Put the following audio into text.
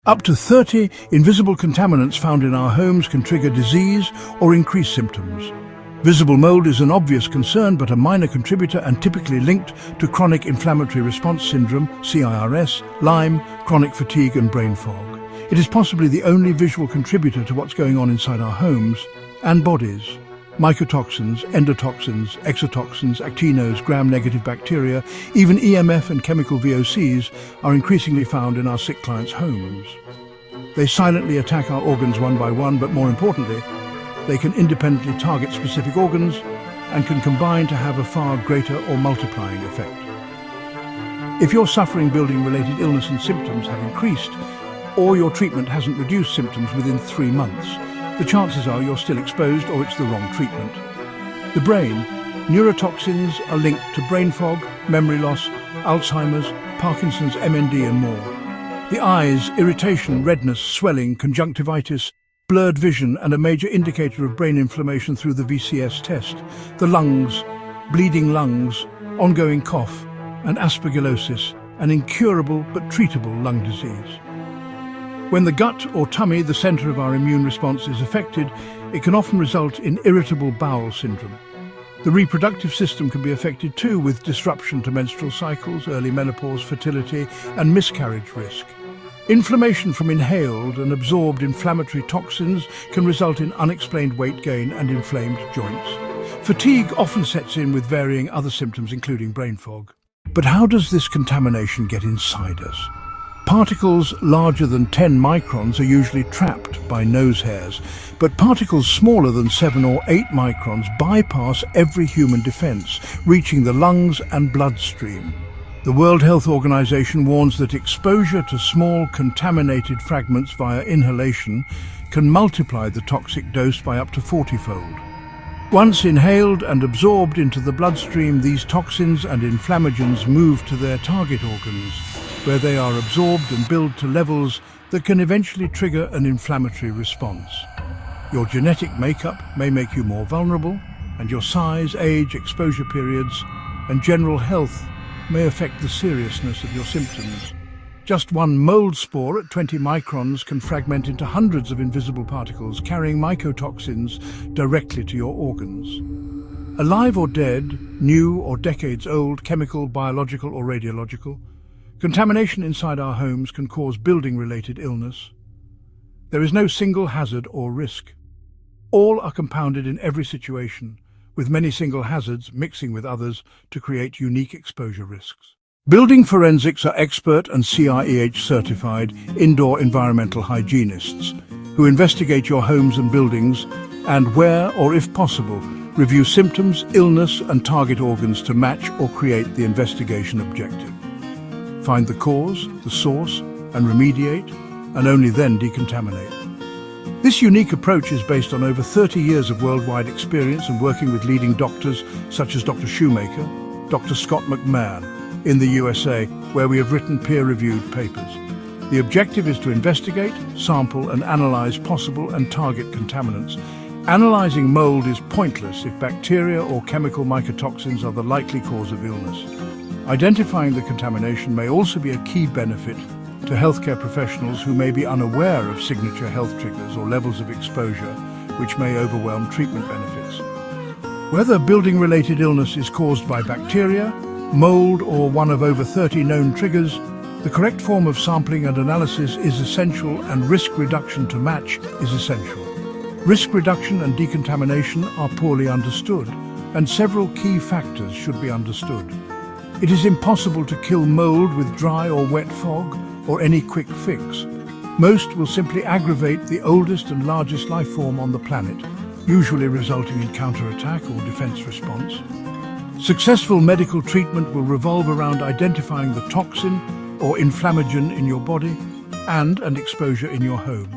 Up to 30 invisible contaminants found in our homes can trigger disease or increase symptoms. Visible mold is an obvious concern, but a minor contributor and typically linked to chronic inflammatory response syndrome, CIRS, Lyme, chronic fatigue and brain fog. It is possibly the only visual contributor to what's going on inside our homes and bodies. Mycotoxins, endotoxins, exotoxins, actinos, gram-negative bacteria, even EMF and chemical VOCs are increasingly found in our sick clients' homes. They silently attack our organs one by one, but more importantly, they can independently target specific organs and can combine to have a far greater or multiplying effect. If your suffering building-related illness and symptoms have increased, or your treatment hasn't reduced symptoms within 3 months, the chances are you're still exposed or it's the wrong treatment. The brain, neurotoxins are linked to brain fog, memory loss, Alzheimer's, Parkinson's, MND and more. The eyes, irritation, redness, swelling, conjunctivitis, blurred vision and a major indicator of brain inflammation through the VCS test. The lungs, bleeding lungs, ongoing cough and aspergillosis, an incurable but treatable lung disease. When the gut or tummy, the center of our immune response, is affected, it can often result in irritable bowel syndrome. The reproductive system can be affected too, with disruption to menstrual cycles, early menopause, fertility and miscarriage risk. Inflammation from inhaled and absorbed inflammatory toxins can result in unexplained weight gain and inflamed joints. Fatigue often sets in with varying other symptoms, including brain fog. But how does this contamination get inside us? Particles larger than 10 microns are usually trapped by nose hairs, but particles smaller than 7 or 8 microns bypass every human defense, reaching the lungs and bloodstream. The World Health Organization warns that exposure to small contaminated fragments via inhalation can multiply the toxic dose by up to 40-fold. Once inhaled and absorbed into the bloodstream, these toxins and inflammagens move to their target organs, where they are absorbed and build to levels that can eventually trigger an inflammatory response. Your genetic makeup may make you more vulnerable, and your size, age, exposure periods, and general health may affect the seriousness of your symptoms. Just one mold spore at 20 microns can fragment into hundreds of invisible particles, carrying mycotoxins directly to your organs. Alive or dead, new or decades old, chemical, biological or radiological, contamination inside our homes can cause building-related illness. There is no single hazard or risk. All are compounded in every situation, with many single hazards mixing with others to create unique exposure risks. Building forensics are expert and CIEH certified indoor environmental hygienists who investigate your homes and buildings and, where or if possible, review symptoms, illness and target organs to match or create the investigation objective. Find the cause, the source, and remediate, and only then decontaminate. This unique approach is based on over 30 years of worldwide experience and working with leading doctors such as Dr. Shoemaker, Dr. Scott McMahon in the USA, where we have written peer-reviewed papers. The objective is to investigate, sample, and analyze possible and target contaminants. Analyzing mold is pointless if bacteria or chemical mycotoxins are the likely cause of illness. Identifying the contamination may also be a key benefit to healthcare professionals who may be unaware of signature health triggers or levels of exposure, which may overwhelm treatment benefits. Whether building-related illness is caused by bacteria, mold, or one of over 30 known triggers, the correct form of sampling and analysis is essential, and risk reduction to match is essential. Risk reduction and decontamination are poorly understood, and several key factors should be understood. It is impossible to kill mold with dry or wet fog or any quick fix. Most will simply aggravate the oldest and largest life form on the planet, usually resulting in counterattack or defense response. Successful medical treatment will revolve around identifying the toxin or inflammagen in your body and exposure in your home.